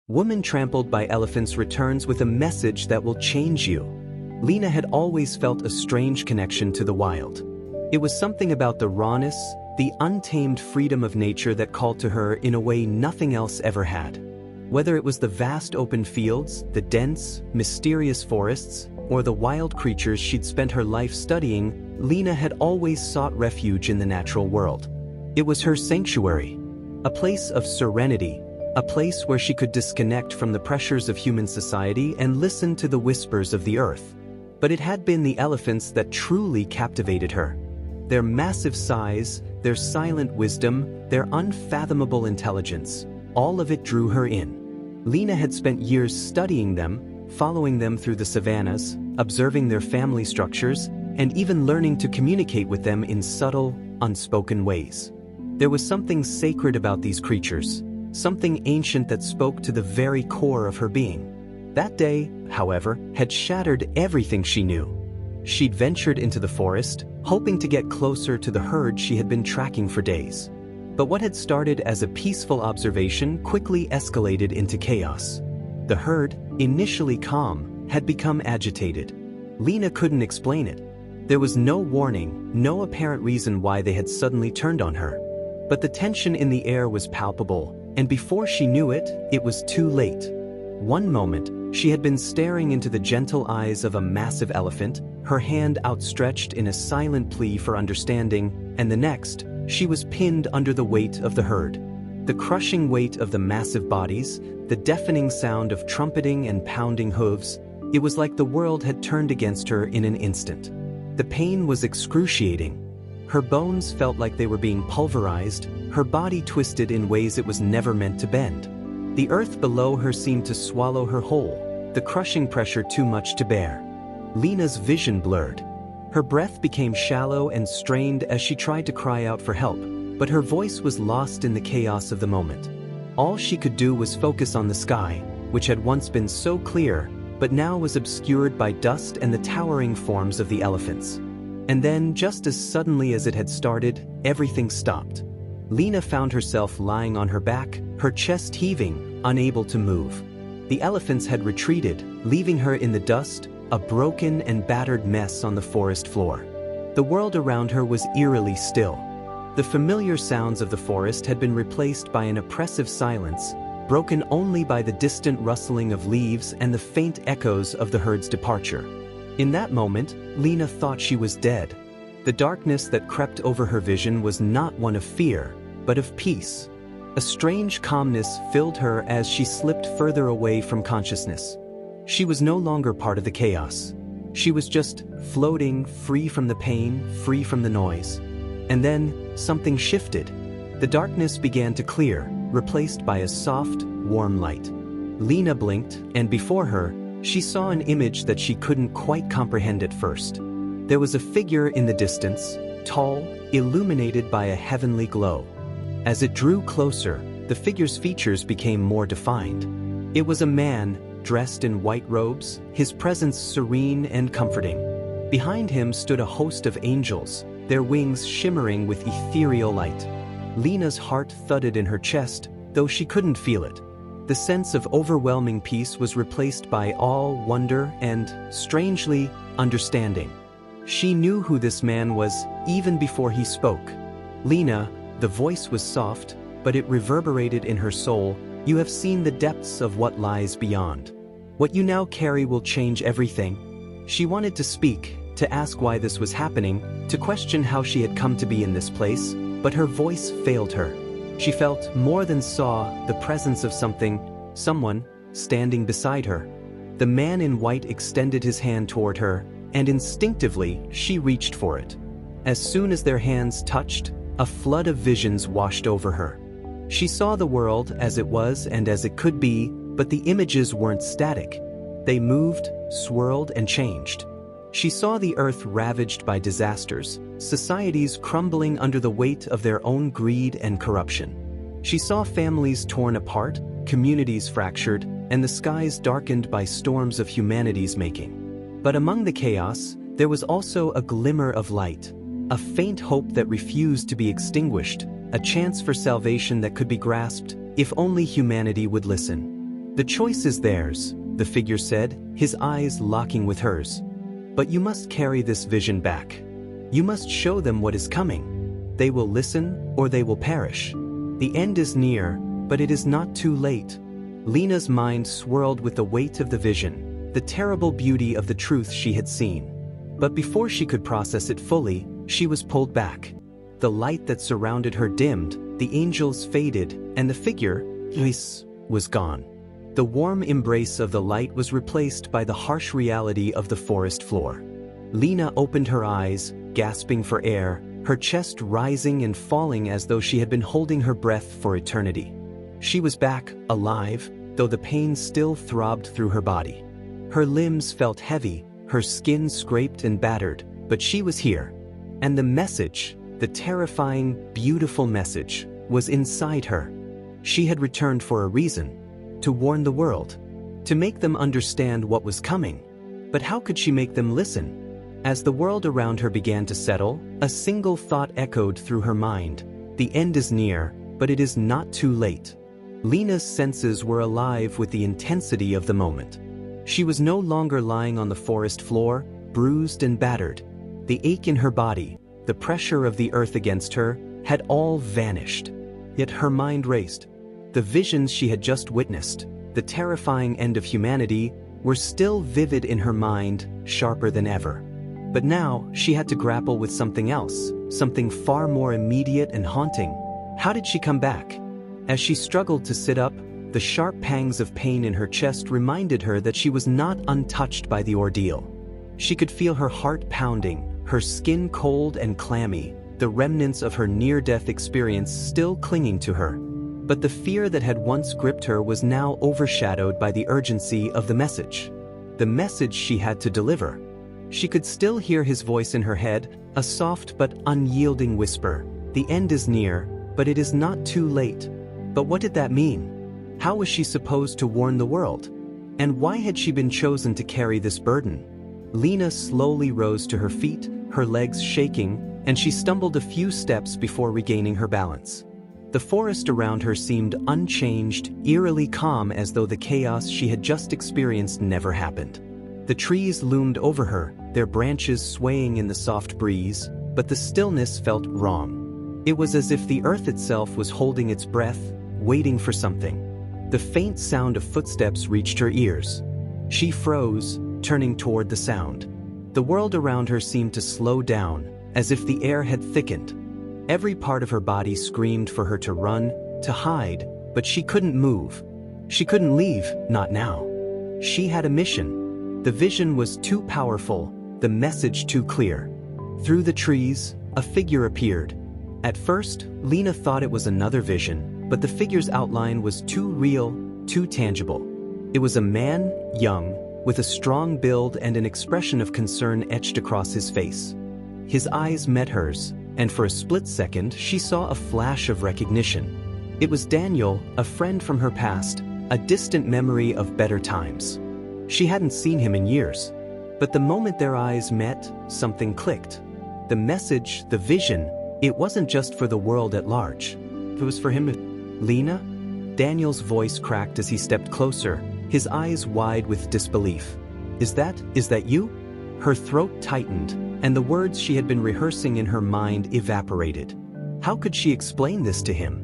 Woman Trampled by Elephants returns with a message that will change you. Lena had always felt a strange connection to the wild. It was something about the rawness, the untamed freedom of nature that called to her in a way nothing else ever had. Whether it was the vast open fields, the dense, mysterious forests, or the wild creatures she'd spent her life studying, Lena had always sought refuge in the natural world. It was her sanctuary, a place of serenity, a place where she could disconnect from the pressures of human society and listen to the whispers of the earth. But it had been the elephants that truly captivated her. Their massive size, their silent wisdom, their unfathomable intelligence, all of it drew her in. Lena had spent years studying them, following them through the savannas, observing their family structures, and even learning to communicate with them in subtle, unspoken ways. There was something sacred about these creatures, something ancient that spoke to the very core of her being. That day, however, had shattered everything she knew. She'd ventured into the forest, hoping to get closer to the herd she had been tracking for days. But what had started as a peaceful observation quickly escalated into chaos. The herd, initially calm, had become agitated. Lena couldn't explain it. There was no warning, no apparent reason why they had suddenly turned on her. But the tension in the air was palpable, and before she knew it, it was too late. One moment, she had been staring into the gentle eyes of a massive elephant, her hand outstretched in a silent plea for understanding, and the next, she was pinned under the weight of the herd. The crushing weight of the massive bodies, the deafening sound of trumpeting and pounding hooves, it was like the world had turned against her in an instant. The pain was excruciating. Her bones felt like they were being pulverized, her body twisted in ways it was never meant to bend. The earth below her seemed to swallow her whole, the crushing pressure too much to bear. Lena's vision blurred. Her breath became shallow and strained as she tried to cry out for help, but her voice was lost in the chaos of the moment. All she could do was focus on the sky, which had once been so clear, but now was obscured by dust and the towering forms of the elephants. And then, just as suddenly as it had started, everything stopped. Lena found herself lying on her back, her chest heaving, unable to move. The elephants had retreated, leaving her in the dust, a broken and battered mess on the forest floor. The world around her was eerily still. The familiar sounds of the forest had been replaced by an oppressive silence, broken only by the distant rustling of leaves and the faint echoes of the herd's departure. In that moment, Lena thought she was dead. The darkness that crept over her vision was not one of fear, but of peace. A strange calmness filled her as she slipped further away from consciousness. She was no longer part of the chaos. She was just floating, free from the pain, free from the noise. And then, something shifted. The darkness began to clear, replaced by a soft, warm light. Lena blinked, and before her, she saw an image that she couldn't quite comprehend at first. There was a figure in the distance, tall, illuminated by a heavenly glow. As it drew closer, the figure's features became more defined. It was a man, dressed in white robes, his presence serene and comforting. Behind him stood a host of angels, their wings shimmering with ethereal light. Lena's heart thudded in her chest, though she couldn't feel it. The sense of overwhelming peace was replaced by awe, wonder, and, strangely, understanding. She knew who this man was even before he spoke. Lena, the voice was soft, but it reverberated in her soul. You have seen the depths of what lies beyond. What you now carry will change everything. She wanted to speak, to ask why this was happening, to question how she had come to be in this place, but her voice failed her. She felt, more than saw, the presence of someone, standing beside her. The man in white extended his hand toward her, and instinctively, she reached for it. As soon as their hands touched, a flood of visions washed over her. She saw the world as it was and as it could be, but the images weren't static. They moved, swirled, and changed. She saw the earth ravaged by disasters, societies crumbling under the weight of their own greed and corruption. She saw families torn apart, communities fractured, and the skies darkened by storms of humanity's making. But among the chaos, there was also a glimmer of light, a faint hope that refused to be extinguished, a chance for salvation that could be grasped if only humanity would listen. "The choice is theirs," the figure said, his eyes locking with hers. "But you must carry this vision back. You must show them what is coming. They will listen, or they will perish. The end is near, but it is not too late." Lena's mind swirled with the weight of the vision, the terrible beauty of the truth she had seen. But before she could process it fully, she was pulled back. The light that surrounded her dimmed, the angels faded, and the figure, Luis, was gone. The warm embrace of the light was replaced by the harsh reality of the forest floor. Lena opened her eyes, gasping for air, her chest rising and falling as though she had been holding her breath for eternity. She was back, alive, though the pain still throbbed through her body. Her limbs felt heavy, her skin scraped and battered, but she was here. And the message, the terrifying, beautiful message, was inside her. She had returned for a reason, to warn the world, to make them understand what was coming. But how could she make them listen? As the world around her began to settle, a single thought echoed through her mind: the end is near, but it is not too late. Lena's senses were alive with the intensity of the moment. She was no longer lying on the forest floor, bruised and battered. The ache in her body, the pressure of the earth against her, had all vanished. Yet her mind raced. The visions she had just witnessed, the terrifying end of humanity, were still vivid in her mind, sharper than ever. But now, she had to grapple with something else, something far more immediate and haunting. How did she come back? As she struggled to sit up, the sharp pangs of pain in her chest reminded her that she was not untouched by the ordeal. She could feel her heart pounding, her skin cold and clammy, the remnants of her near-death experience still clinging to her. But the fear that had once gripped her was now overshadowed by the urgency of the message she had to deliver. She could still hear his voice in her head, a soft but unyielding whisper: "The end is near, but it is not too late." But what did that mean? How was she supposed to warn the world? And why had she been chosen to carry this burden? Lena slowly rose to her feet, her legs shaking, and she stumbled a few steps before regaining her balance. The forest around her seemed unchanged, eerily calm, as though the chaos she had just experienced never happened. The trees loomed over her, their branches swaying in the soft breeze, but the stillness felt wrong. It was as if the earth itself was holding its breath, waiting for something. The faint sound of footsteps reached her ears. She froze, turning toward the sound. The world around her seemed to slow down, as if the air had thickened. Every part of her body screamed for her to run, to hide, but she couldn't move. She couldn't leave, not now. She had a mission. The vision was too powerful, the message too clear. Through the trees, a figure appeared. At first, Lena thought it was another vision, but the figure's outline was too real, too tangible. It was a man, young, with a strong build and an expression of concern etched across his face. His eyes met hers, and for a split second she saw a flash of recognition. It was Daniel, a friend from her past, a distant memory of better times. She hadn't seen him in years. But the moment their eyes met, something clicked. The message, the vision, it wasn't just for the world at large. It was for him. "Lena?" Daniel's voice cracked as he stepped closer, his eyes wide with disbelief. Is that you?" Her throat tightened, and the words she had been rehearsing in her mind evaporated. How could she explain this to him?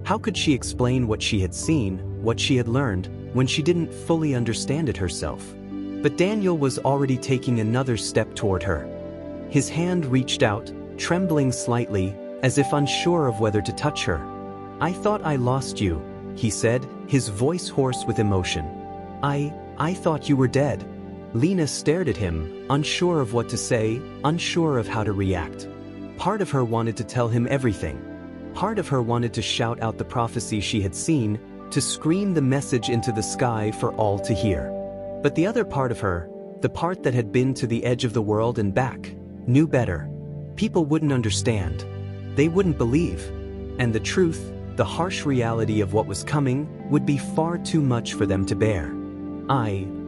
How could she explain what she had seen, what she had learned, when she didn't fully understand it herself? But Daniel was already taking another step toward her. His hand reached out, trembling slightly, as if unsure of whether to touch her. "I thought I lost you," he said, his voice hoarse with emotion. I thought you were dead." Lena stared at him, unsure of what to say, unsure of how to react. Part of her wanted to tell him everything. Part of her wanted to shout out the prophecy she had seen, to scream the message into the sky for all to hear. But the other part of her, the part that had been to the edge of the world and back, knew better. People wouldn't understand. They wouldn't believe. And the truth, the harsh reality of what was coming, would be far too much for them to bear.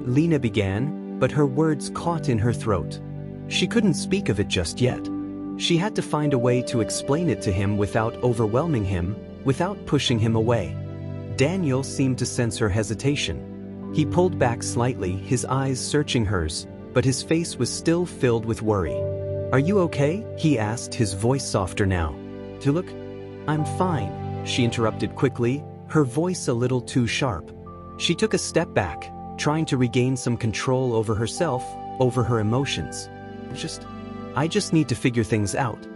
Lena began, but her words caught in her throat. She couldn't speak of it just yet. She had to find a way to explain it to him without overwhelming him, without pushing him away. Daniel seemed to sense her hesitation. He pulled back slightly, his eyes searching hers, but his face was still filled with worry. "Are you okay?" he asked, his voice softer now. "To look? I'm fine," she interrupted quickly, her voice a little too sharp. She took a step back, trying to regain some control over herself, over her emotions. I just need to figure things out."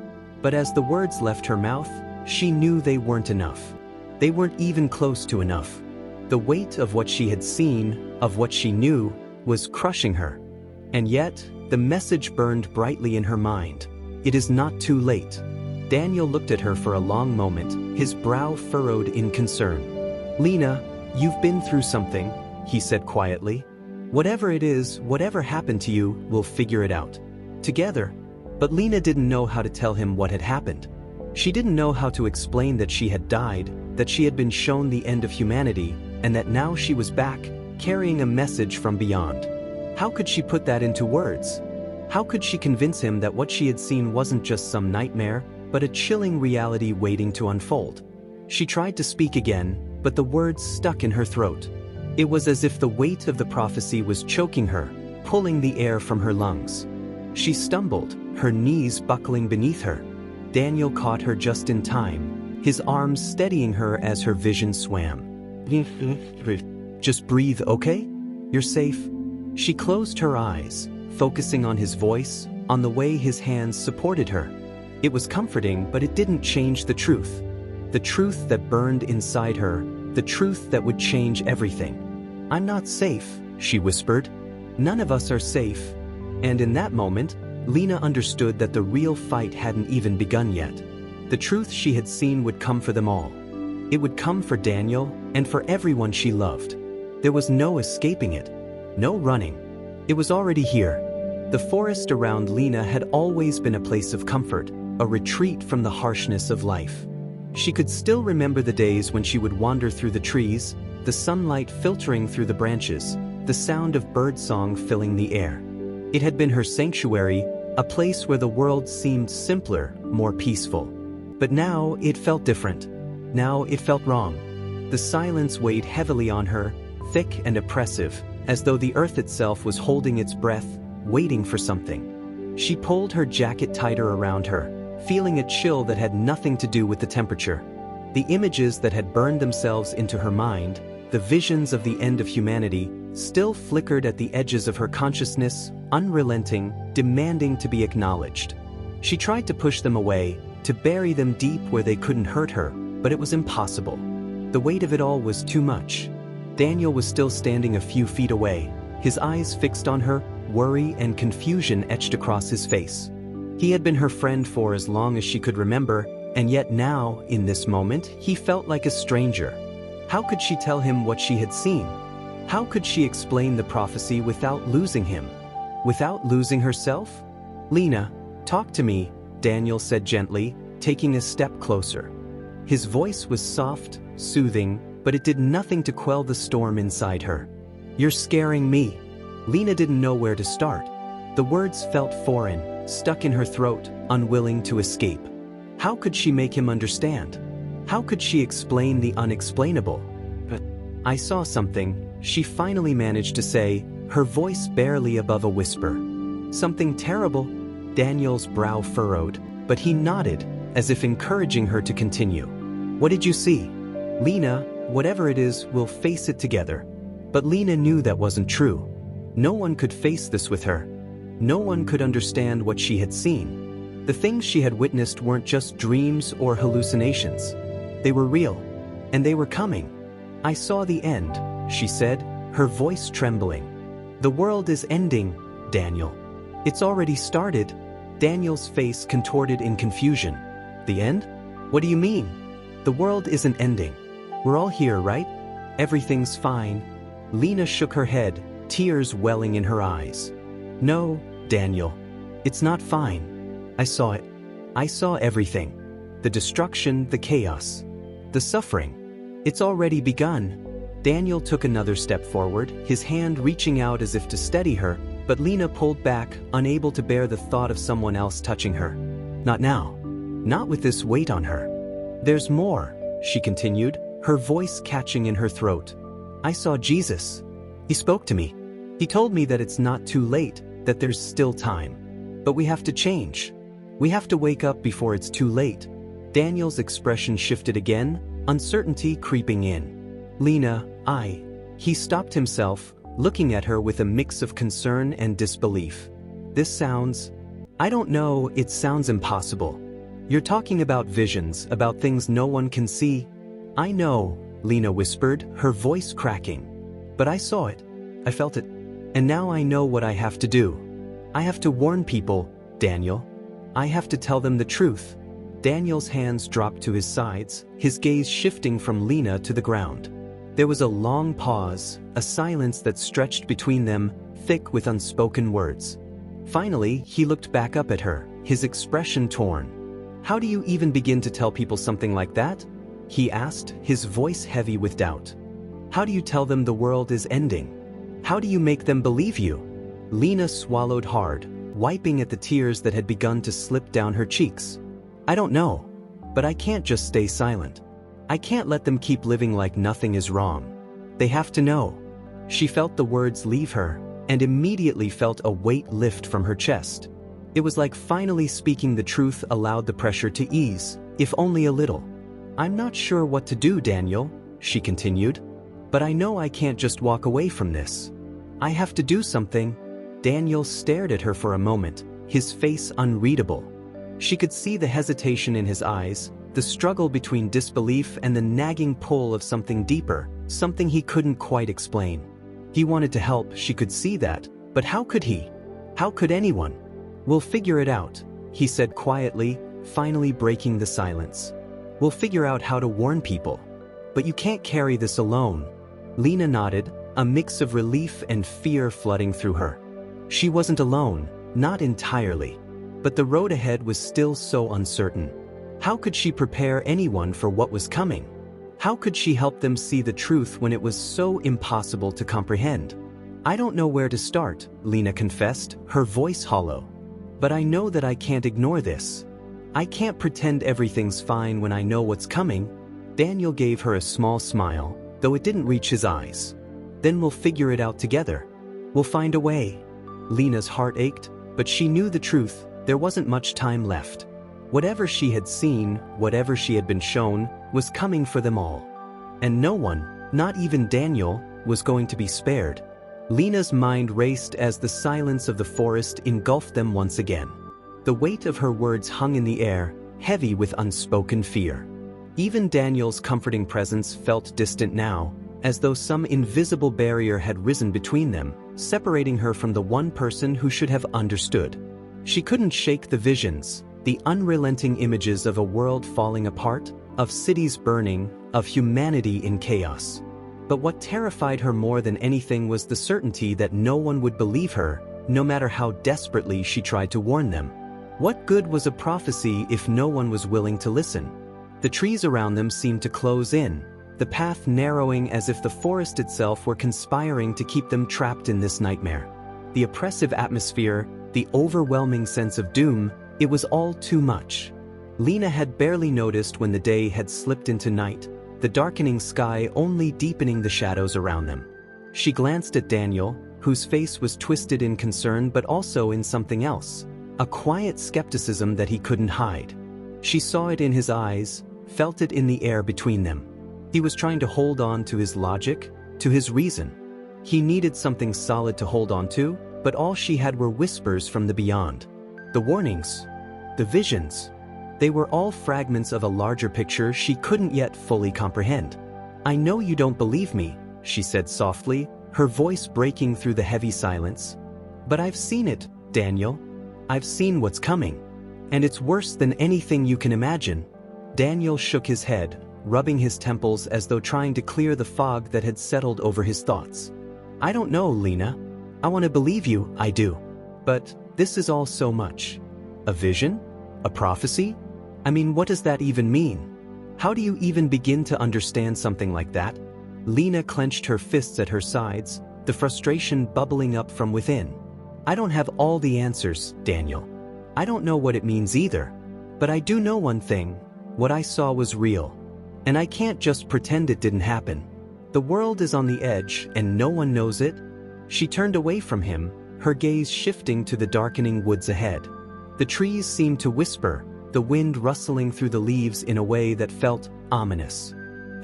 But as the words left her mouth, she knew they weren't enough. They weren't even close to enough. The weight of what she had seen, of what she knew, was crushing her. And yet, the message burned brightly in her mind. It is not too late. Daniel looked at her for a long moment, his brow furrowed in concern. "Lena, you've been through something," he said quietly. "Whatever it is, whatever happened to you, we'll figure it out. Together." But Lena didn't know how to tell him what had happened. She didn't know how to explain that she had died, that she had been shown the end of humanity, and that now she was back, carrying a message from beyond. How could she put that into words? How could she convince him that what she had seen wasn't just some nightmare, but a chilling reality waiting to unfold? She tried to speak again, but the words stuck in her throat. It was as if the weight of the prophecy was choking her, pulling the air from her lungs. She stumbled, her knees buckling beneath her. Daniel caught her just in time, his arms steadying her as her vision swam. "Just breathe, okay? You're safe." She closed her eyes, focusing on his voice, on the way his hands supported her. It was comforting, but it didn't change the truth. The truth that burned inside her, the truth that would change everything. "I'm not safe," she whispered. "None of us are safe." And in that moment, Lena understood that the real fight hadn't even begun yet. The truth she had seen would come for them all. It would come for Daniel, and for everyone she loved. There was no escaping it, no running. It was already here. The forest around Lena had always been a place of comfort, a retreat from the harshness of life. She could still remember the days when she would wander through the trees, the sunlight filtering through the branches, the sound of birdsong filling the air. It had been her sanctuary, a place where the world seemed simpler, more peaceful. But now it felt different. Now it felt wrong. The silence weighed heavily on her, thick and oppressive, as though the earth itself was holding its breath, waiting for something. She pulled her jacket tighter around her, feeling a chill that had nothing to do with the temperature. The images that had burned themselves into her mind, the visions of the end of humanity, still flickered at the edges of her consciousness, unrelenting, demanding to be acknowledged. She tried to push them away, to bury them deep where they couldn't hurt her, but it was impossible. The weight of it all was too much. Daniel was still standing a few feet away, his eyes fixed on her, worry and confusion etched across his face. He had been her friend for as long as she could remember, and yet now, in this moment, he felt like a stranger. How could she tell him what she had seen? How could she explain the prophecy without losing him? Without losing herself? "Lena, talk to me," Daniel said gently, taking a step closer. His voice was soft, soothing, but it did nothing to quell the storm inside her. "You're scaring me." Lena didn't know where to start. The words felt foreign, stuck in her throat, unwilling to escape. How could she make him understand? How could she explain the unexplainable? "But I saw something," she finally managed to say, her voice barely above a whisper. "Something terrible?" Daniel's brow furrowed, but he nodded, as if encouraging her to continue. "What did you see?" "Lena, whatever it is, we'll face it together." But Lena knew that wasn't true. No one could face this with her. No one could understand what she had seen. The things she had witnessed weren't just dreams or hallucinations. They were real, and they were coming. "I saw the end," she said, her voice trembling. "The world is ending, Daniel. It's already started." Daniel's face contorted in confusion. "The end? What do you mean?" "The world isn't ending. We're all here, right? Everything's fine." Lena shook her head, tears welling in her eyes. "No, Daniel. It's not fine. I saw it. I saw everything. The destruction, the chaos, the suffering. It's already begun." Daniel took another step forward, his hand reaching out as if to steady her, but Lena pulled back, unable to bear the thought of someone else touching her. "Not now. Not with this weight on her." "There's more," she continued, her voice catching in her throat. "I saw Jesus." He spoke to me. He told me that it's not too late, that there's still time. But we have to change. We have to wake up before it's too late. Daniel's expression shifted again, uncertainty creeping in. Lena, He stopped himself, looking at her with a mix of concern and disbelief. This sounds... I don't know, it sounds impossible. You're talking about visions, about things no one can see. I know, Lena whispered, her voice cracking. But I saw it. I felt it. And now I know what I have to do. I have to warn people, Daniel. I have to tell them the truth. Daniel's hands dropped to his sides, his gaze shifting from Lena to the ground. There was a long pause, a silence that stretched between them, thick with unspoken words. Finally, he looked back up at her, his expression torn. How do you even begin to tell people something like that? He asked, his voice heavy with doubt. How do you tell them the world is ending? How do you make them believe you? Lena swallowed hard, wiping at the tears that had begun to slip down her cheeks. I don't know. But I can't just stay silent. I can't let them keep living like nothing is wrong. They have to know. She felt the words leave her, and immediately felt a weight lift from her chest. It was like finally speaking the truth allowed the pressure to ease, if only a little. I'm not sure what to do, Daniel, she continued. But I know I can't just walk away from this. I have to do something. Daniel stared at her for a moment, his face unreadable. She could see the hesitation in his eyes, the struggle between disbelief and the nagging pull of something deeper, something he couldn't quite explain. He wanted to help, she could see that, but how could he? How could anyone? We'll figure it out, he said quietly, finally breaking the silence. We'll figure out how to warn people. But you can't carry this alone. Lena nodded, a mix of relief and fear flooding through her. She wasn't alone, not entirely. But the road ahead was still so uncertain. How could she prepare anyone for what was coming? How could she help them see the truth when it was so impossible to comprehend? I don't know where to start, Lena confessed, her voice hollow. But I know that I can't ignore this. I can't pretend everything's fine when I know what's coming. Daniel gave her a small smile, though it didn't reach his eyes. Then we'll figure it out together. We'll find a way. Lena's heart ached, but she knew the truth. There wasn't much time left. Whatever she had seen, whatever she had been shown, was coming for them all. And no one, not even Daniel, was going to be spared. Lena's mind raced as the silence of the forest engulfed them once again. The weight of her words hung in the air, heavy with unspoken fear. Even Daniel's comforting presence felt distant now, as though some invisible barrier had risen between them, separating her from the one person who should have understood. She couldn't shake the visions, the unrelenting images of a world falling apart, of cities burning, of humanity in chaos. But what terrified her more than anything was the certainty that no one would believe her, no matter how desperately she tried to warn them. What good was a prophecy if no one was willing to listen? The trees around them seemed to close in, the path narrowing as if the forest itself were conspiring to keep them trapped in this nightmare. The oppressive atmosphere, the overwhelming sense of doom, it was all too much. Lena had barely noticed when the day had slipped into night, the darkening sky only deepening the shadows around them. She glanced at Daniel, whose face was twisted in concern but also in something else, a quiet skepticism that he couldn't hide. She saw it in his eyes, felt it in the air between them. He was trying to hold on to his logic, to his reason. He needed something solid to hold on to, but all she had were whispers from the beyond. The warnings, the visions, they were all fragments of a larger picture she couldn't yet fully comprehend. I know you don't believe me, she said softly, her voice breaking through the heavy silence. But I've seen it, Daniel. I've seen what's coming. And it's worse than anything you can imagine. Daniel shook his head, rubbing his temples as though trying to clear the fog that had settled over his thoughts. I don't know, Lena. I want to believe you, I do. But this is all so much. A vision? A prophecy? I mean, what does that even mean? How do you even begin to understand something like that? Lena clenched her fists at her sides, the frustration bubbling up from within. I don't have all the answers, Daniel. I don't know what it means either. But I do know one thing. What I saw was real. And I can't just pretend it didn't happen. The world is on the edge and no one knows it? She turned away from him, her gaze shifting to the darkening woods ahead. The trees seemed to whisper, the wind rustling through the leaves in a way that felt ominous.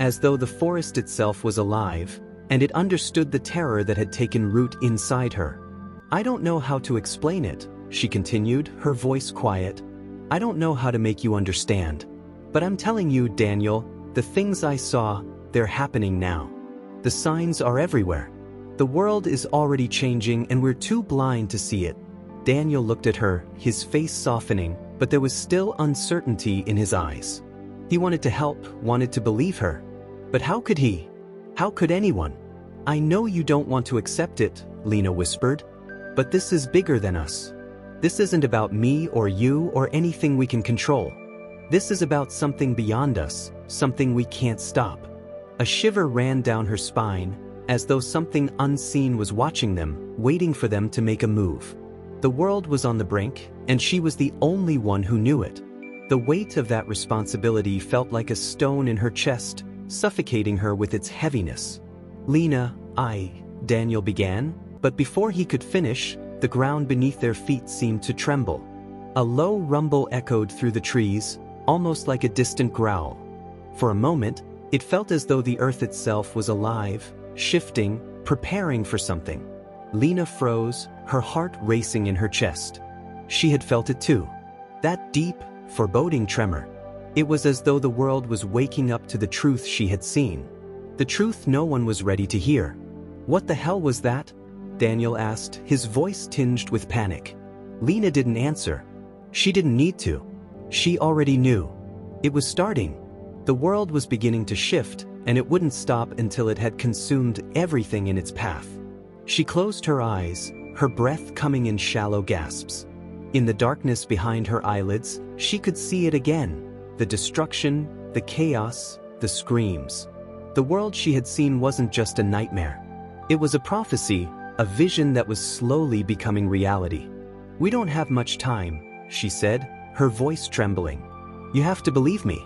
As though the forest itself was alive, and it understood the terror that had taken root inside her. I don't know how to explain it, she continued, her voice quiet. I don't know how to make you understand. But I'm telling you, Daniel, the things I saw, they're happening now. The signs are everywhere. The world is already changing and we're too blind to see it. Daniel looked at her, his face softening, but there was still uncertainty in his eyes. He wanted to help, wanted to believe her. But how could he? How could anyone? I know you don't want to accept it, Lena whispered. But this is bigger than us. This isn't about me or you or anything we can control. This is about something beyond us, something we can't stop. A shiver ran down her spine, as though something unseen was watching them, waiting for them to make a move. The world was on the brink, and she was the only one who knew it. The weight of that responsibility felt like a stone in her chest, suffocating her with its heaviness. Lena, Daniel began, but before he could finish, the ground beneath their feet seemed to tremble. A low rumble echoed through the trees, almost like a distant growl. For a moment, it felt as though the earth itself was alive, shifting, preparing for something. Lena froze, her heart racing in her chest. She had felt it too. That deep, foreboding tremor. It was as though the world was waking up to the truth she had seen. The truth no one was ready to hear. What the hell was that? Daniel asked, his voice tinged with panic. Lena didn't answer. She didn't need to. She already knew. It was starting. The world was beginning to shift, and it wouldn't stop until it had consumed everything in its path. She closed her eyes, her breath coming in shallow gasps. In the darkness behind her eyelids, she could see it again. The destruction, the chaos, the screams. The world she had seen wasn't just a nightmare. It was a prophecy, a vision that was slowly becoming reality. We don't have much time, she said, her voice trembling. You have to believe me.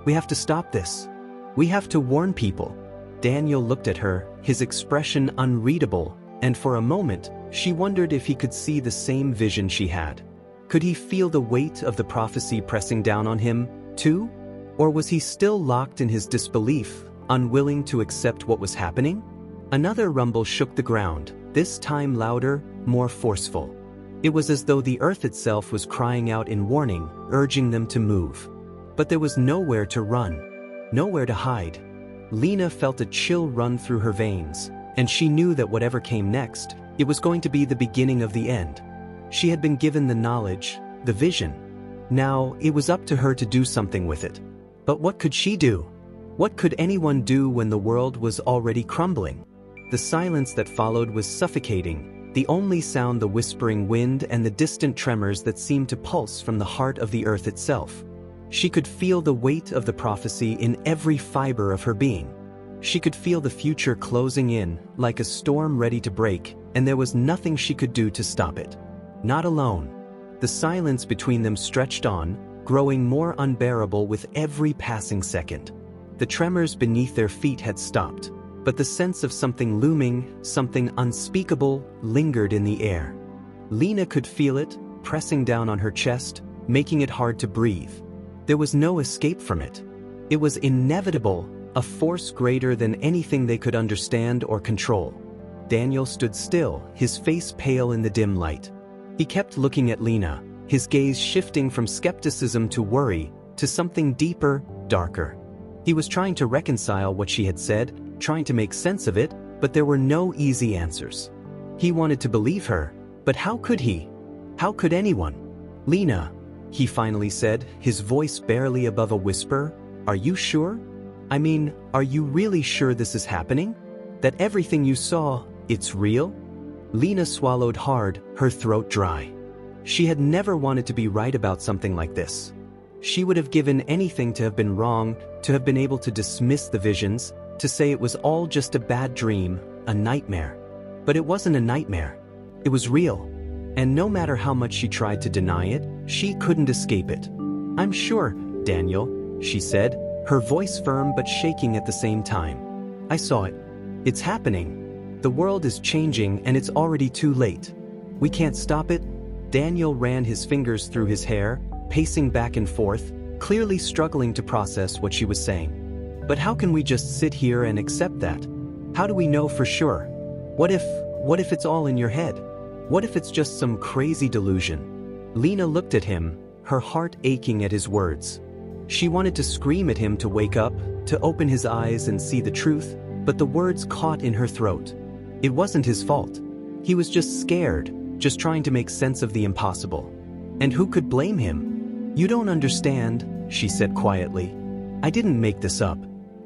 We have to stop this. We have to warn people. Daniel looked at her, his expression unreadable, and for a moment, she wondered if he could see the same vision she had. Could he feel the weight of the prophecy pressing down on him, too? Or was he still locked in his disbelief, unwilling to accept what was happening? Another rumble shook the ground, this time louder, more forceful. It was as though the earth itself was crying out in warning, urging them to move. But there was nowhere to run, nowhere to hide. Lena felt a chill run through her veins, and she knew that whatever came next, it was going to be the beginning of the end. She had been given the knowledge, the vision. Now, it was up to her to do something with it. But what could she do? What could anyone do when the world was already crumbling? The silence that followed was suffocating, the only sound the whispering wind and the distant tremors that seemed to pulse from the heart of the earth itself. She could feel the weight of the prophecy in every fiber of her being. She could feel the future closing in, like a storm ready to break, and there was nothing she could do to stop it. Not alone. The silence between them stretched on, growing more unbearable with every passing second. The tremors beneath their feet had stopped, but the sense of something looming, something unspeakable, lingered in the air. Lena could feel it, pressing down on her chest, making it hard to breathe. There was no escape from it. It was inevitable, a force greater than anything they could understand or control. Daniel stood still, his face pale in the dim light. He kept looking at Lena, his gaze shifting from skepticism to worry, to something deeper, darker. He was trying to reconcile what she had said, trying to make sense of it, but there were no easy answers. He wanted to believe her, but how could he? How could anyone? Lena, he finally said, his voice barely above a whisper, are you sure? I mean, are you really sure this is happening? That everything you saw, it's real? Lena swallowed hard, her throat dry. She had never wanted to be right about something like this. She would have given anything to have been wrong, to have been able to dismiss the visions, to say it was all just a bad dream, a nightmare. But it wasn't a nightmare. It was real. And no matter how much she tried to deny it, she couldn't escape it. I'm sure, Daniel, she said, her voice firm but shaking at the same time. I saw it. It's happening. The world is changing and it's already too late. We can't stop it. Daniel ran his fingers through his hair, pacing back and forth, clearly struggling to process what she was saying. But how can we just sit here and accept that? How do we know for sure? What if it's all in your head? What if it's just some crazy delusion? Lena looked at him, her heart aching at his words. She wanted to scream at him to wake up, to open his eyes and see the truth, but the words caught in her throat. It wasn't his fault. He was just scared, just trying to make sense of the impossible. And who could blame him? You don't understand, she said quietly. I didn't make this up.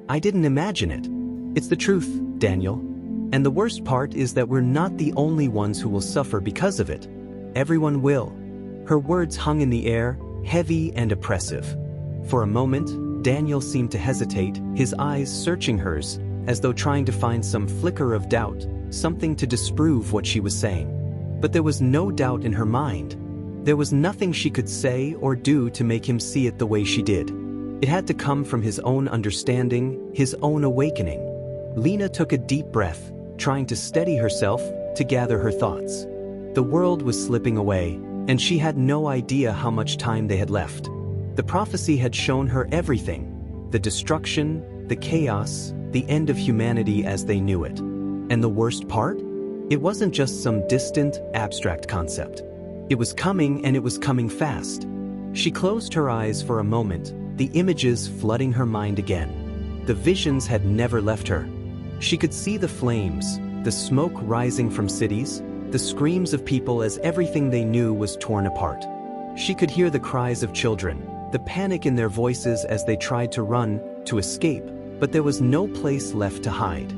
I didn't imagine it. It's the truth, Daniel. And the worst part is that we're not the only ones who will suffer because of it. Everyone will. Her words hung in the air, heavy and oppressive. For a moment, Daniel seemed to hesitate, his eyes searching hers, as though trying to find some flicker of doubt, something to disprove what she was saying. But there was no doubt in her mind. There was nothing she could say or do to make him see it the way she did. It had to come from his own understanding, his own awakening. Lena took a deep breath, trying to steady herself, to gather her thoughts. The world was slipping away, and she had no idea how much time they had left. The prophecy had shown her everything: the destruction, the chaos, the end of humanity as they knew it. And the worst part? It wasn't just some distant, abstract concept. It was coming, and it was coming fast. She closed her eyes for a moment, the images flooding her mind again. The visions had never left her. She could see the flames, the smoke rising from cities, the screams of people as everything they knew was torn apart. She could hear the cries of children, the panic in their voices as they tried to run, to escape, but there was no place left to hide.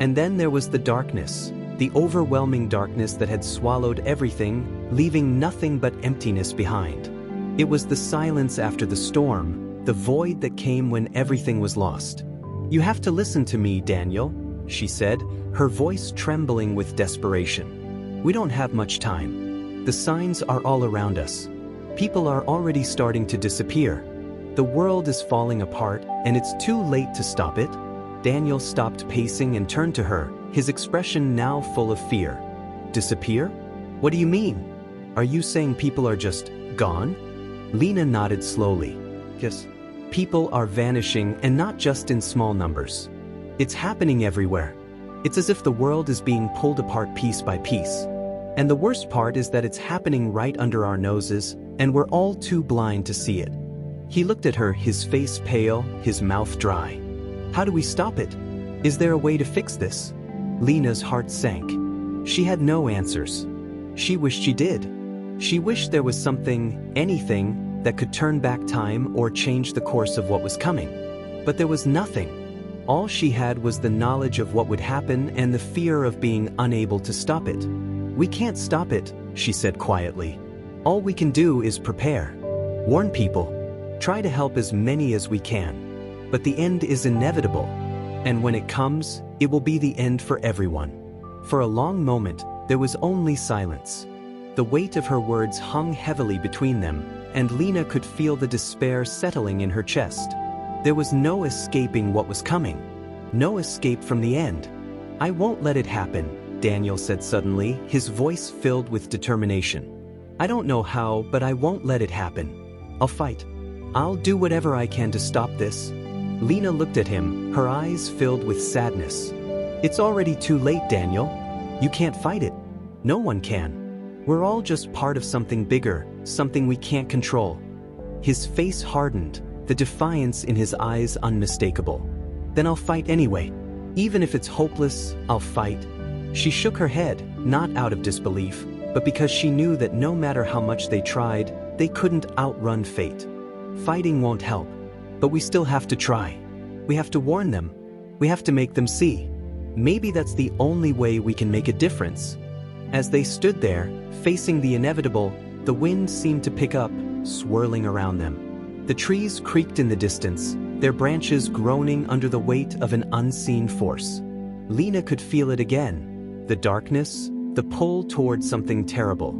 And then there was the darkness, the overwhelming darkness that had swallowed everything, leaving nothing but emptiness behind. It was the silence after the storm, the void that came when everything was lost. You have to listen to me, Daniel, she said, her voice trembling with desperation. We don't have much time. The signs are all around us. People are already starting to disappear. The world is falling apart, and it's too late to stop it. Daniel stopped pacing and turned to her, his expression now full of fear. Disappear? What do you mean? Are you saying people are just gone? Lena nodded slowly. Yes. People are vanishing, and not just in small numbers. It's happening everywhere. It's as if the world is being pulled apart piece by piece. And the worst part is that it's happening right under our noses, and we're all too blind to see it. He looked at her, his face pale, his mouth dry. How do we stop it? Is there a way to fix this? Lena's heart sank. She had no answers. She wished she did. She wished there was something, anything, that could turn back time or change the course of what was coming. But there was nothing. All she had was the knowledge of what would happen and the fear of being unable to stop it. We can't stop it, she said quietly. All we can do is prepare. Warn people. Try to help as many as we can. But the end is inevitable. And when it comes, it will be the end for everyone. For a long moment, there was only silence. The weight of her words hung heavily between them, and Lena could feel the despair settling in her chest. There was no escaping what was coming. No escape from the end. I won't let it happen, Daniel said suddenly, his voice filled with determination. I don't know how, but I won't let it happen. I'll fight. I'll do whatever I can to stop this. Lena looked at him, her eyes filled with sadness. It's already too late, Daniel. You can't fight it. No one can. We're all just part of something bigger, something we can't control. His face hardened, the defiance in his eyes unmistakable. Then I'll fight anyway. Even if it's hopeless, I'll fight. She shook her head, not out of disbelief, but because she knew that no matter how much they tried, they couldn't outrun fate. Fighting won't help, but we still have to try. We have to warn them. We have to make them see. Maybe that's the only way we can make a difference. As they stood there, facing the inevitable, the wind seemed to pick up, swirling around them. The trees creaked in the distance, their branches groaning under the weight of an unseen force. Lena could feel it again. The darkness, the pull towards something terrible.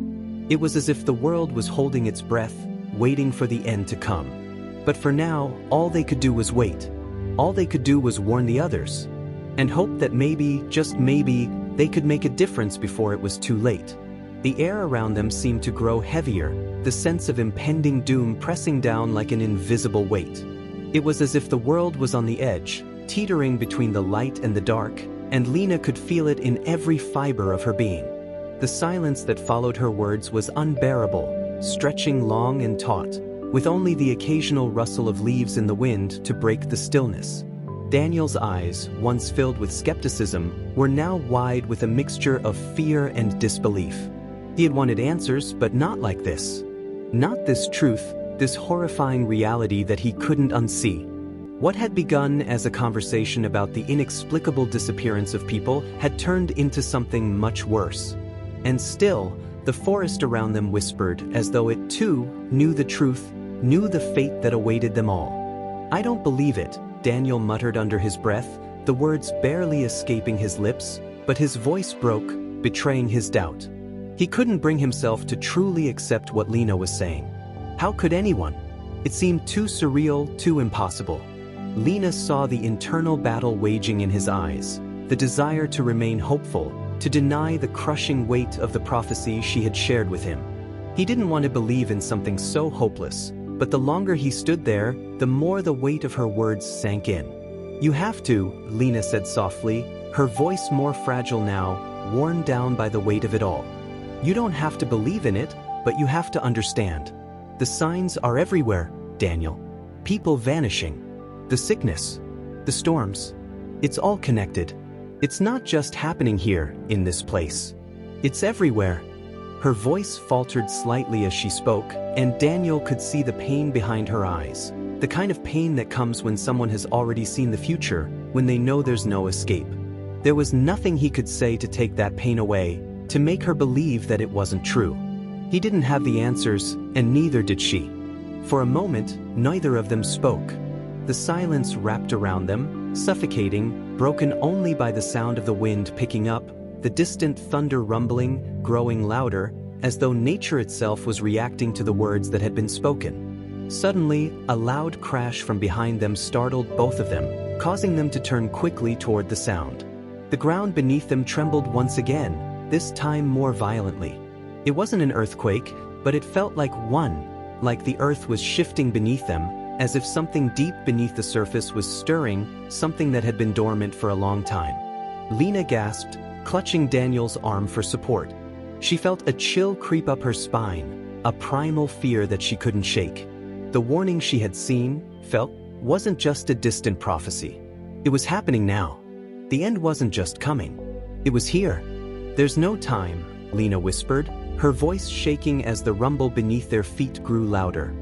It was as if the world was holding its breath, waiting for the end to come. But for now, all they could do was wait. All they could do was warn the others. and hoped that maybe, just maybe, they could make a difference before it was too late. The air around them seemed to grow heavier, the sense of impending doom pressing down like an invisible weight. It was as if the world was on the edge, teetering between the light and the dark, and Lena could feel it in every fiber of her being. The silence that followed her words was unbearable, stretching long and taut, with only the occasional rustle of leaves in the wind to break the stillness. Daniel's eyes, once filled with skepticism, were now wide with a mixture of fear and disbelief. He had wanted answers, but not like this. Not this truth, this horrifying reality that he couldn't unsee. What had begun as a conversation about the inexplicable disappearance of people had turned into something much worse. And still, the forest around them whispered as though it too knew the truth, knew the fate that awaited them all. "I don't believe it," Daniel muttered under his breath, the words barely escaping his lips, but his voice broke, betraying his doubt. He couldn't bring himself to truly accept what Lena was saying. How could anyone? It seemed too surreal, too impossible. Lena saw the internal battle waging in his eyes, the desire to remain hopeful, to deny the crushing weight of the prophecy she had shared with him. He didn't want to believe in something so hopeless, but the longer he stood there, the more the weight of her words sank in. "You have to," Lena said softly, her voice more fragile now, worn down by the weight of it all. "You don't have to believe in it, but you have to understand. The signs are everywhere, Daniel. People vanishing. The sickness. The storms. It's all connected. It's not just happening here, in this place. It's everywhere." Her voice faltered slightly as she spoke, and Daniel could see the pain behind her eyes. The kind of pain that comes when someone has already seen the future, when they know there's no escape. There was nothing he could say to take that pain away, to make her believe that it wasn't true. He didn't have the answers, and neither did she. For a moment, neither of them spoke. The silence wrapped around them, suffocating, broken only by the sound of the wind picking up, the distant thunder rumbling, growing louder, as though nature itself was reacting to the words that had been spoken. Suddenly, a loud crash from behind them startled both of them, causing them to turn quickly toward the sound. The ground beneath them trembled once again, this time more violently. It wasn't an earthquake, but it felt like one, like the earth was shifting beneath them, as if something deep beneath the surface was stirring, something that had been dormant for a long time. Lena gasped, clutching Daniel's arm for support. She felt a chill creep up her spine, a primal fear that she couldn't shake. The warning she had seen, felt, wasn't just a distant prophecy. It was happening now. The end wasn't just coming. It was here. "There's no time," Lena whispered, her voice shaking as the rumble beneath their feet grew louder.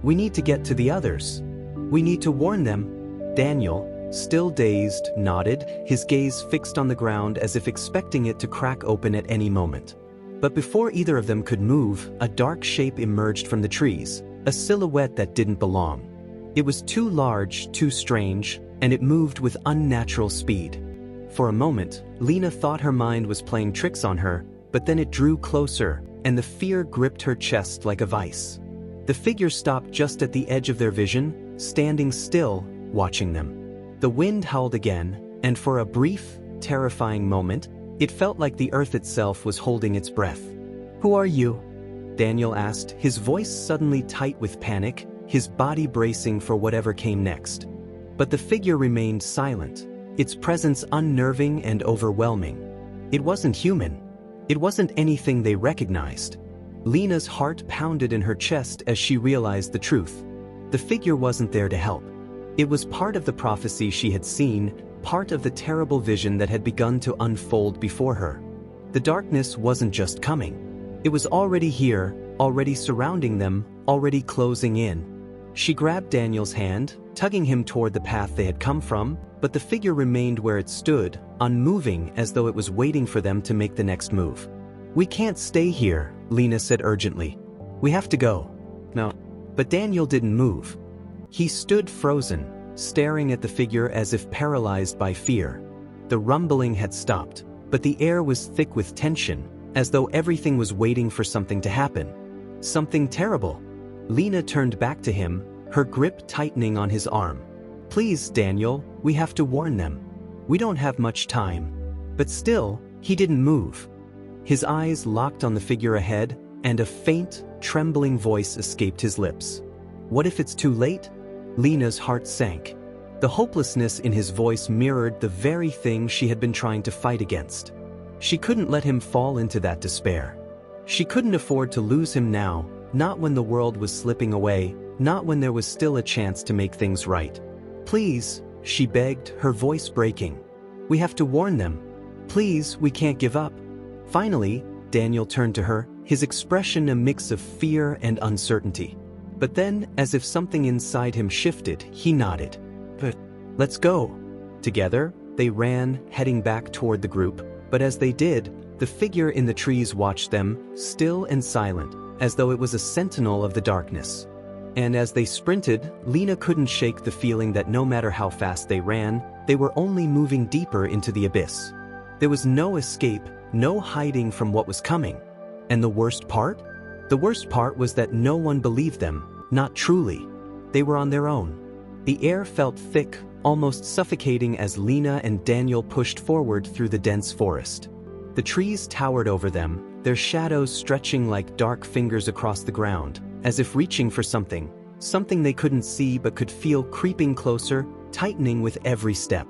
"We need to get to the others. We need to warn them." Daniel, still dazed, nodded, his gaze fixed on the ground as if expecting it to crack open at any moment. But before either of them could move, a dark shape emerged from the trees, a silhouette that didn't belong. It was too large, too strange, and it moved with unnatural speed. For a moment, Lena thought her mind was playing tricks on her, but then it drew closer, and the fear gripped her chest like a vice. The figure stopped just at the edge of their vision, standing still, watching them. The wind howled again, and for a brief, terrifying moment, it felt like the earth itself was holding its breath. "Who are you?" Daniel asked, his voice suddenly tight with panic, his body bracing for whatever came next. But the figure remained silent, its presence unnerving and overwhelming. It wasn't human. It wasn't anything they recognized. Lena's heart pounded in her chest as she realized the truth. The figure wasn't there to help. It was part of the prophecy she had seen, part of the terrible vision that had begun to unfold before her. The darkness wasn't just coming. It was already here, already surrounding them, already closing in. She grabbed Daniel's hand, tugging him toward the path they had come from, but the figure remained where it stood, unmoving as though it was waiting for them to make the next move. "We can't stay here," Lena said urgently. "We have to go." "No." But Daniel didn't move. He stood frozen, staring at the figure as if paralyzed by fear. The rumbling had stopped, but the air was thick with tension, as though everything was waiting for something to happen. Something terrible. Lena turned back to him, her grip tightening on his arm. "Please, Daniel, we have to warn them." "We don't have much time." But still, he didn't move. His eyes locked on the figure ahead, and a faint, trembling voice escaped his lips. "What if it's too late?" Lena's heart sank. The hopelessness in his voice mirrored the very thing she had been trying to fight against. She couldn't let him fall into that despair. She couldn't afford to lose him now, not when the world was slipping away, not when there was still a chance to make things right. "Please," she begged, her voice breaking. "We have to warn them. Please, we can't give up." Finally, Daniel turned to her, his expression a mix of fear and uncertainty. But then, as if something inside him shifted, he nodded. "But let's go." Together, they ran, heading back toward the group, but as they did, the figure in the trees watched them, still and silent, as though it was a sentinel of the darkness. And as they sprinted, Lena couldn't shake the feeling that no matter how fast they ran, they were only moving deeper into the abyss. There was no escape, no hiding from what was coming. And the worst part? The worst part was that no one believed them, not truly. They were on their own. The air felt thick, almost suffocating as Lena and Daniel pushed forward through the dense forest. The trees towered over them, their shadows stretching like dark fingers across the ground, as if reaching for something they couldn't see but could feel creeping closer, tightening with every step.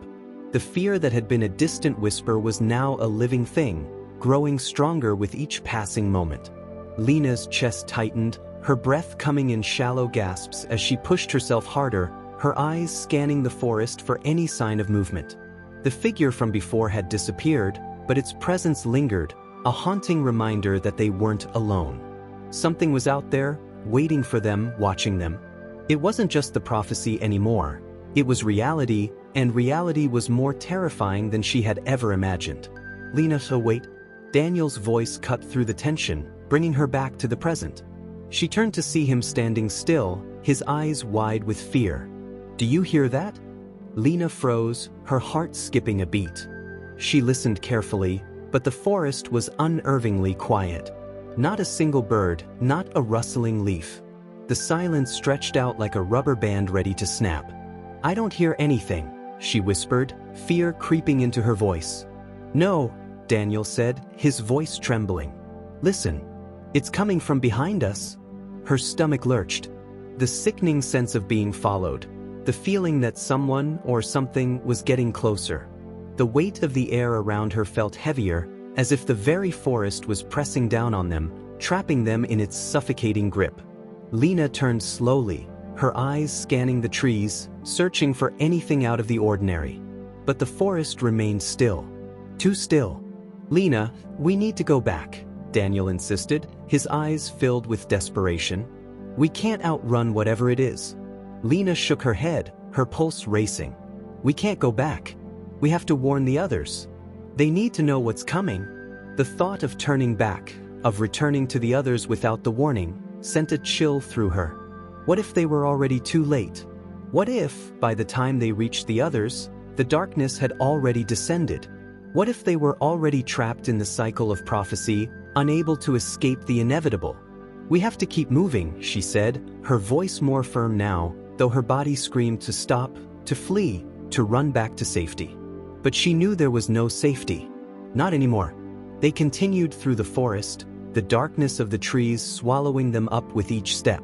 The fear that had been a distant whisper was now a living thing, growing stronger with each passing moment. Lena's chest tightened, her breath coming in shallow gasps as she pushed herself harder, her eyes scanning the forest for any sign of movement. The figure from before had disappeared, but its presence lingered, a haunting reminder that they weren't alone. Something was out there, waiting for them, watching them. It wasn't just the prophecy anymore. It was reality, and reality was more terrifying than she had ever imagined. "Lena, so wait." Daniel's voice cut through the tension, bringing her back to the present. She turned to see him standing still, his eyes wide with fear. "Do you hear that?" Lena froze, her heart skipping a beat. She listened carefully, but the forest was unnervingly quiet. Not a single bird, not a rustling leaf. The silence stretched out like a rubber band ready to snap. "I don't hear anything," she whispered, fear creeping into her voice. "No," Daniel said, his voice trembling. "Listen. It's coming from behind us." Her stomach lurched. The sickening sense of being followed. The feeling that someone or something was getting closer. The weight of the air around her felt heavier, as if the very forest was pressing down on them, trapping them in its suffocating grip. Lena turned slowly, her eyes scanning the trees, searching for anything out of the ordinary. But the forest remained still. Too still. "Lena, we need to go back," Daniel insisted, his eyes filled with desperation. "We can't outrun whatever it is." Lena shook her head, her pulse racing. "We can't go back. We have to warn the others. They need to know what's coming." The thought of turning back, of returning to the others without the warning, sent a chill through her. What if they were already too late? What if, by the time they reached the others, the darkness had already descended? What if they were already trapped in the cycle of prophecy, unable to escape the inevitable? "We have to keep moving," she said, her voice more firm now, though her body screamed to stop, to flee, to run back to safety. But she knew there was no safety. Not anymore. They continued through the forest, the darkness of the trees swallowing them up with each step.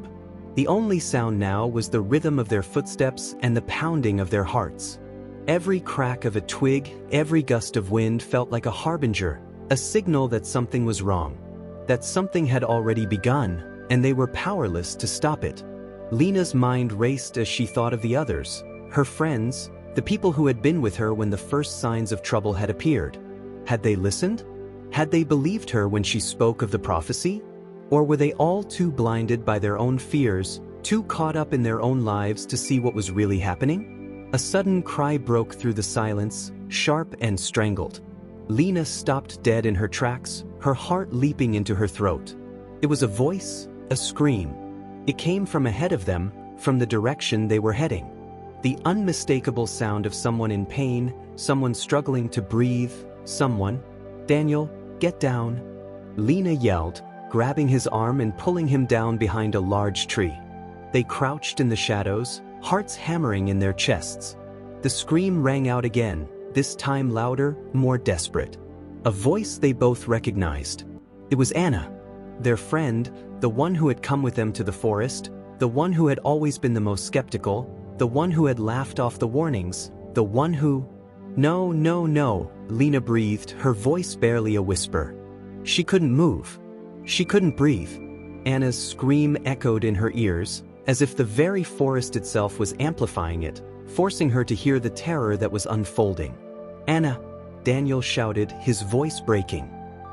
The only sound now was the rhythm of their footsteps and the pounding of their hearts. Every crack of a twig, every gust of wind felt like a harbinger, a signal that something was wrong, that something had already begun, and they were powerless to stop it. Lena's mind raced as she thought of the others, her friends, the people who had been with her when the first signs of trouble had appeared. Had they listened? Had they believed her when she spoke of the prophecy? Or were they all too blinded by their own fears, too caught up in their own lives to see what was really happening? A sudden cry broke through the silence, sharp and strangled. Lena stopped dead in her tracks, her heart leaping into her throat. It was a voice, a scream. It came from ahead of them, from the direction they were heading. The unmistakable sound of someone in pain, someone struggling to breathe, someone. "Daniel, get down," Lena yelled, grabbing his arm and pulling him down behind a large tree. They crouched in the shadows, hearts hammering in their chests. The scream rang out again, this time louder, more desperate. A voice they both recognized. It was Anna, their friend, the one who had come with them to the forest, the one who had always been the most skeptical, the one who had laughed off the warnings, the one who… No, no, no, Lena breathed, her voice barely a whisper. She couldn't move. She couldn't breathe. Anna's scream echoed in her ears, as if the very forest itself was amplifying it, forcing her to hear the terror that was unfolding. "Anna!" Daniel shouted, his voice breaking.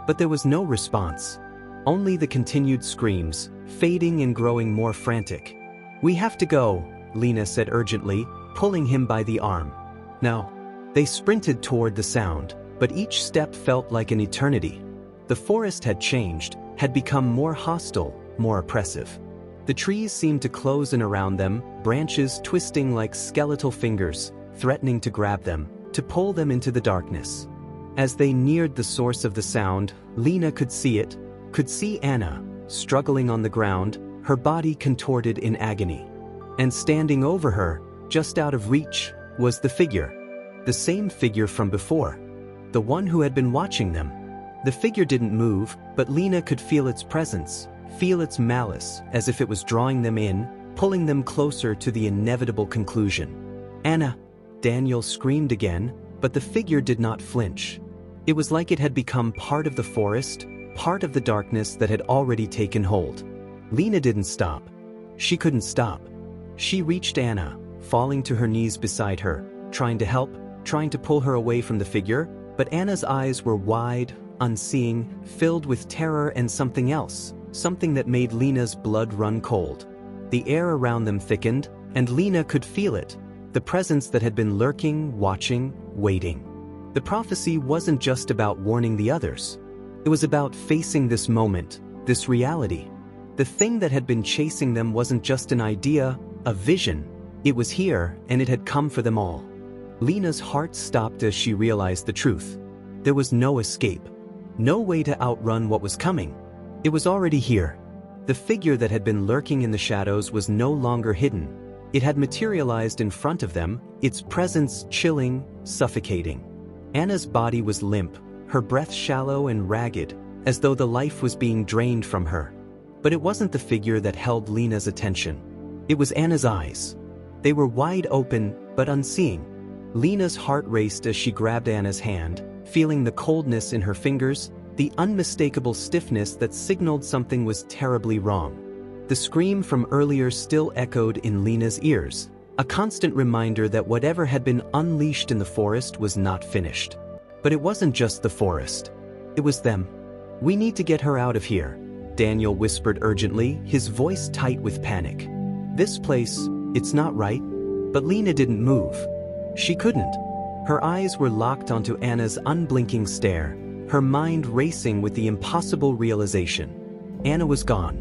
But there was no response. Only the continued screams, fading and growing more frantic. "We have to go," Lena said urgently, pulling him by the arm. "No." They sprinted toward the sound, but each step felt like an eternity. The forest had changed, had become more hostile, more oppressive. The trees seemed to close in around them, branches twisting like skeletal fingers, threatening to grab them, to pull them into the darkness. As they neared the source of the sound, Lena could see it, could see Anna, struggling on the ground, her body contorted in agony. And standing over her, just out of reach, was the figure. The same figure from before. The one who had been watching them. The figure didn't move, but Lena could feel its presence, feel its malice, as if it was drawing them in, pulling them closer to the inevitable conclusion. "Anna!" Daniel screamed again, but the figure did not flinch. It was like it had become part of the forest, part of the darkness that had already taken hold. Lena didn't stop. She couldn't stop. She reached Anna, falling to her knees beside her, trying to help, trying to pull her away from the figure, but Anna's eyes were wide, unseeing, filled with terror and something else, something that made Lena's blood run cold. The air around them thickened, and Lena could feel it, the presence that had been lurking, watching, waiting. The prophecy wasn't just about warning the others. It was about facing this moment, this reality. The thing that had been chasing them wasn't just an idea, a vision. It was here, and it had come for them all. Lena's heart stopped as she realized the truth. There was no escape. No way to outrun what was coming. It was already here. The figure that had been lurking in the shadows was no longer hidden. It had materialized in front of them, its presence chilling, suffocating. Anna's body was limp, her breath shallow and ragged, as though the life was being drained from her. But it wasn't the figure that held Lena's attention. It was Anna's eyes. They were wide open, but unseeing. Lena's heart raced as she grabbed Anna's hand, feeling the coldness in her fingers, the unmistakable stiffness that signaled something was terribly wrong. The scream from earlier still echoed in Lena's ears, a constant reminder that whatever had been unleashed in the forest was not finished. But it wasn't just the forest. It was them. "We need to get her out of here," Daniel whispered urgently, his voice tight with panic. "This place, it's not right." But Lena didn't move. She couldn't. Her eyes were locked onto Anna's unblinking stare, her mind racing with the impossible realization. Anna was gone.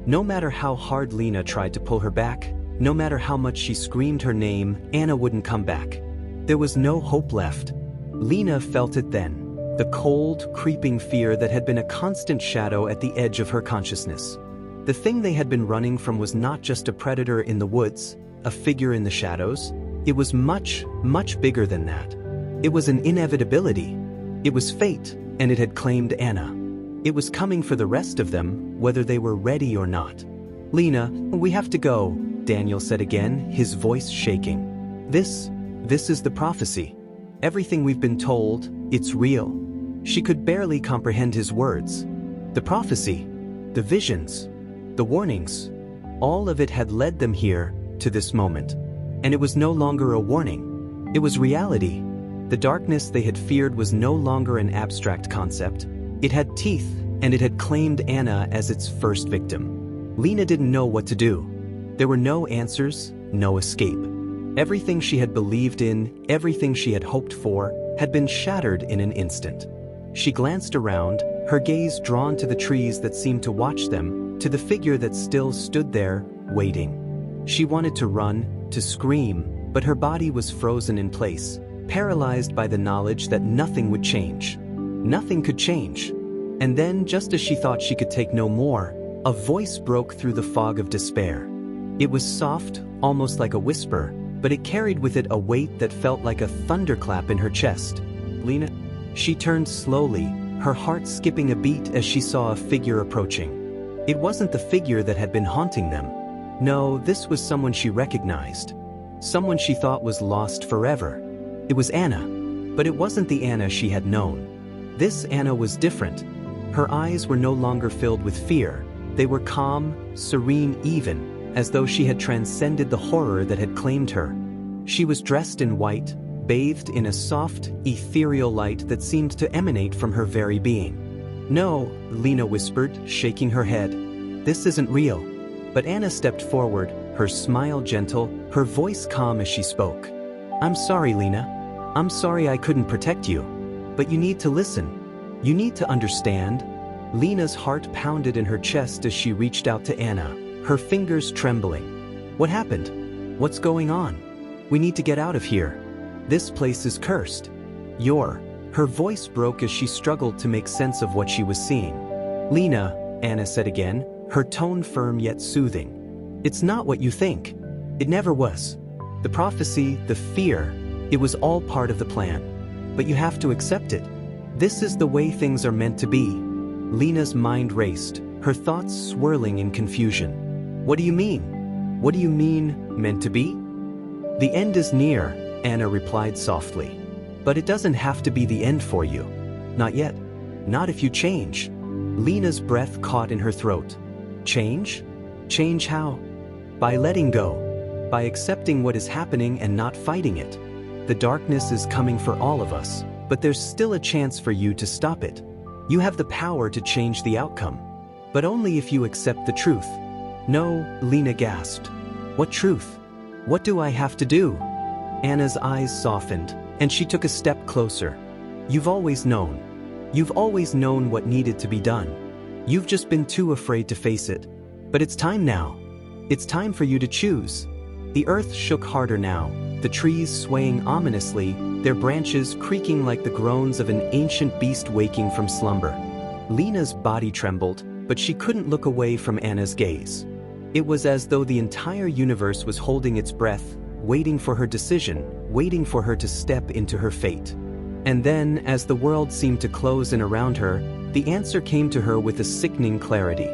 No matter how hard Lena tried to pull her back, no matter how much she screamed her name, Anna wouldn't come back. There was no hope left. Lena felt it then, the cold, creeping fear that had been a constant shadow at the edge of her consciousness. The thing they had been running from was not just a predator in the woods, a figure in the shadows. It was much, much bigger than that. It was an inevitability. It was fate, and it had claimed Anna. It was coming for the rest of them, whether they were ready or not. "Lena, we have to go," Daniel said again, his voice shaking. This is the prophecy. Everything we've been told, it's real." She could barely comprehend his words. The prophecy, the visions, the warnings, all of it had led them here, to this moment. And it was no longer a warning. It was reality. The darkness they had feared was no longer an abstract concept. It had teeth, and it had claimed Anna as its first victim. Lena didn't know what to do. There were no answers, no escape. Everything she had believed in, everything she had hoped for, had been shattered in an instant. She glanced around, her gaze drawn to the trees that seemed to watch them, to the figure that still stood there, waiting. She wanted to run, to scream, but her body was frozen in place, paralyzed by the knowledge that nothing would change. Nothing could change. And then, just as she thought she could take no more, a voice broke through the fog of despair. It was soft, almost like a whisper, but it carried with it a weight that felt like a thunderclap in her chest. Lena? She turned slowly, her heart skipping a beat as she saw a figure approaching. It wasn't the figure that had been haunting them. No, this was someone she recognized. Someone she thought was lost forever. It was Anna. But it wasn't the Anna she had known. This Anna was different. Her eyes were no longer filled with fear. They were calm, serene even, as though she had transcended the horror that had claimed her. She was dressed in white, bathed in a soft, ethereal light that seemed to emanate from her very being. "No," Lena whispered, shaking her head. "This isn't real." But Anna stepped forward, her smile gentle, her voice calm as she spoke. "I'm sorry, Lena. I'm sorry I couldn't protect you. But you need to listen. You need to understand." Lena's heart pounded in her chest as she reached out to Anna, her fingers trembling. "What happened? What's going on? We need to get out of here. This place is cursed." Her voice broke as she struggled to make sense of what she was seeing. "Lena," Anna said again, her tone firm yet soothing. "It's not what you think. It never was. The prophecy, the fear, it was all part of the plan. But you have to accept it. This is the way things are meant to be." Lena's mind raced, her thoughts swirling in confusion. "What do you mean? What do you mean, meant to be?" "The end is near," Anna replied softly. "But it doesn't have to be the end for you. Not yet. Not if you change." Lena's breath caught in her throat. "Change? Change how?" "By letting go. By accepting what is happening and not fighting it. The darkness is coming for all of us, but there's still a chance for you to stop it. You have the power to change the outcome. But only if you accept the truth." "No," Lena gasped. "What truth? What do I have to do?" Anna's eyes softened, and she took a step closer. "You've always known. You've always known what needed to be done. You've just been too afraid to face it. But it's time now. It's time for you to choose." The earth shook harder now, the trees swaying ominously, their branches creaking like the groans of an ancient beast waking from slumber. Lena's body trembled, but she couldn't look away from Anna's gaze. It was as though the entire universe was holding its breath, waiting for her decision, waiting for her to step into her fate. And then, as the world seemed to close in around her, the answer came to her with a sickening clarity.